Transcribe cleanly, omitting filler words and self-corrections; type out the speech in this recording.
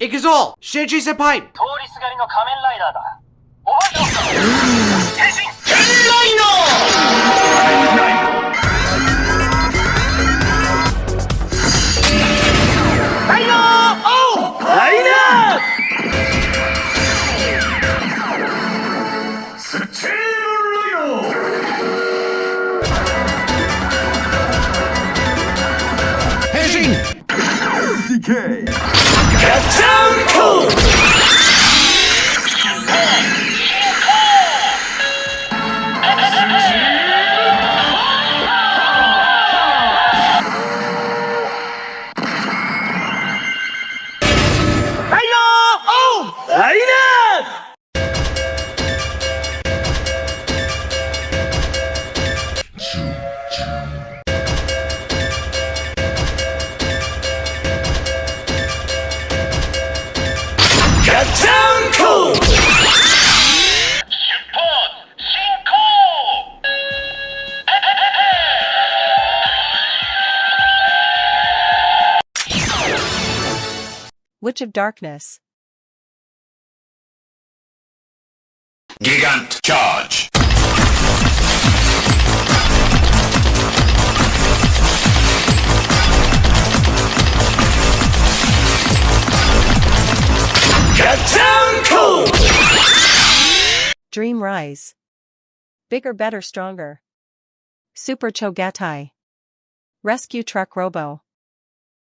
行くぞシェンジ先輩。通りすがりの仮面ライダーだ。おばけを変身ヘッライナー。ライナーオーライナースチームロヨ変身 DK ガッチャンコライナーガッチャンコ出発進行。 Witch of Darkness. Gigant charge. Gattai! Dream Rise. Bigger, better, stronger. Super Gattai. Rescue Truck Robo.